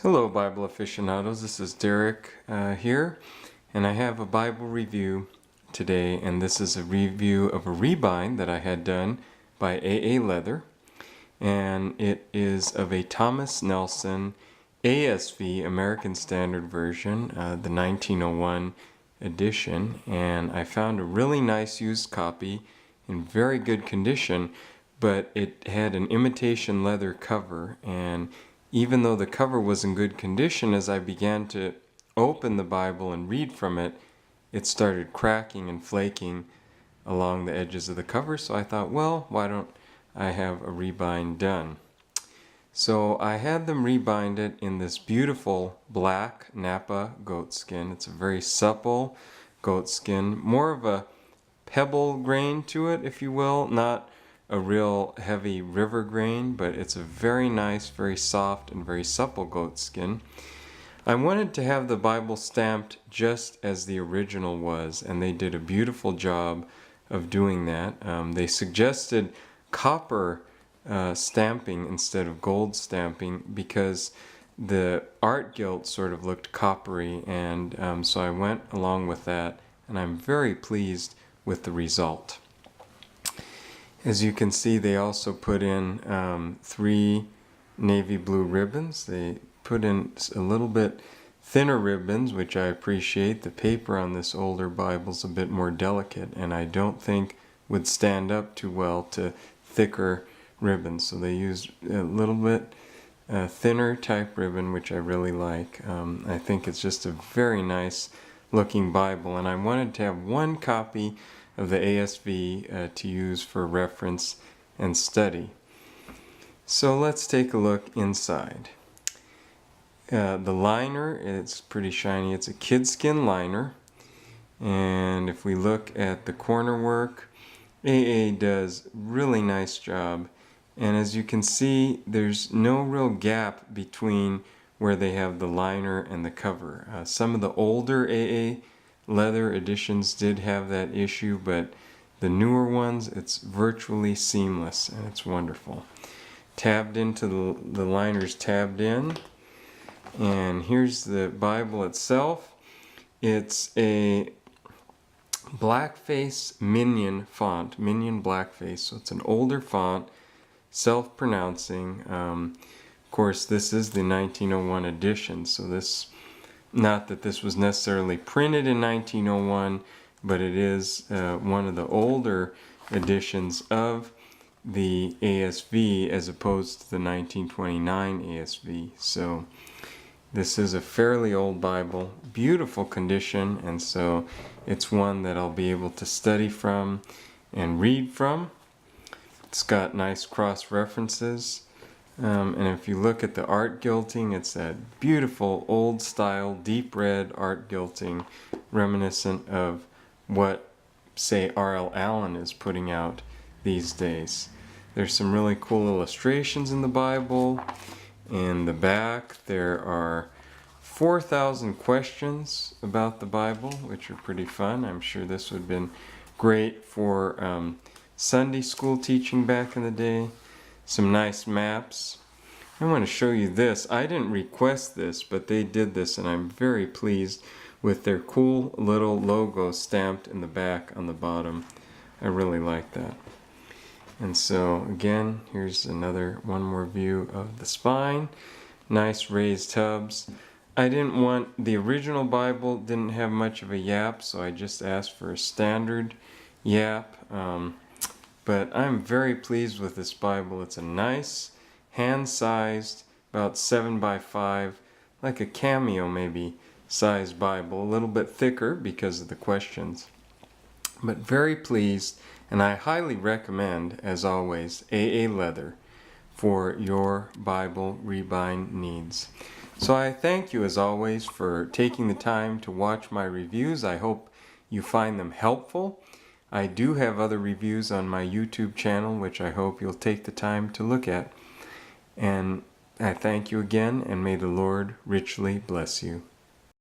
Hello Bible aficionados, this is Derek here, and I have a Bible review today, and this is a review of a rebind that I had done by A.A. Leather, and it is of a Thomas Nelson ASV, American Standard Version, the 1901 edition, and I found a really nice used copy in very good condition, but it had an imitation leather cover, and even though the cover was in good condition, as I began to open the Bible and read from it, it started cracking and flaking along the edges of the cover. So I thought, well, why don't I have a rebind done? So I had them rebind it in this beautiful black Nappa goatskin. It's a very supple goatskin, more of a pebble grain to it, if you will, not a real heavy river grain, but it's a very nice, very soft, and very supple goatskin. I wanted to have the Bible stamped just as the original was, and they did a beautiful job of doing that. They suggested copper stamping instead of gold stamping because the art gilt sort of looked coppery, and so I went along with that, and I'm very pleased with the result. As you can see, they also put in 3 navy blue ribbons. They put in a little bit thinner ribbons, which I appreciate. The paper on this older Bible's a bit more delicate, and I don't think would stand up too well to thicker ribbons. So they used a little bit thinner type ribbon, which I really like. I think it's just a very nice looking Bible, and I wanted to have one copy of the ASV to use for reference and study. So let's take a look inside. The liner is pretty shiny. It's a kidskin liner, and if we look at the corner work, AA does really nice job, and as you can see, there's no real gap between where they have the liner and the cover. Some of the older AA leather editions did have that issue, but the newer ones, it's virtually seamless, and it's wonderful. Tabbed into the liner's tabbed in, and here's the Bible itself. It's a blackface minion font, minion blackface, so it's an older font, self-pronouncing. Of course, this is the 1901 edition, so this, not that this was necessarily printed in 1901, but it is one of the older editions of the ASV as opposed to the 1929 ASV. So this is a fairly old Bible, beautiful condition, and so it's one that I'll be able to study from and read from. It's got nice cross references. And if you look at the art gilting, it's that beautiful old style deep red art gilting reminiscent of what, say, R.L. Allen is putting out these days. There's some really cool illustrations in the Bible. In the back there are 4,000 questions about the Bible, which are pretty fun. I'm sure this would have been great for Sunday school teaching back in the day. Some nice maps. I want to show you this. I didn't request this, but they did this, and I'm very pleased with their cool little logo stamped in the back on the bottom. I really like that. And so again, here's one more view of the spine. Nice raised hubs. I didn't want, the original Bible didn't have much of a yap, so I just asked for a standard yap. But I'm very pleased with this Bible. It's a nice, hand-sized, about 7 by 5, like a cameo maybe, sized Bible. A little bit thicker because of the questions. But very pleased, and I highly recommend, as always, AA Leather for your Bible rebind needs. So I thank you, as always, for taking the time to watch my reviews. I hope you find them helpful. I do have other reviews on my YouTube channel, which I hope you'll take the time to look at. And I thank you again, and may the Lord richly bless you.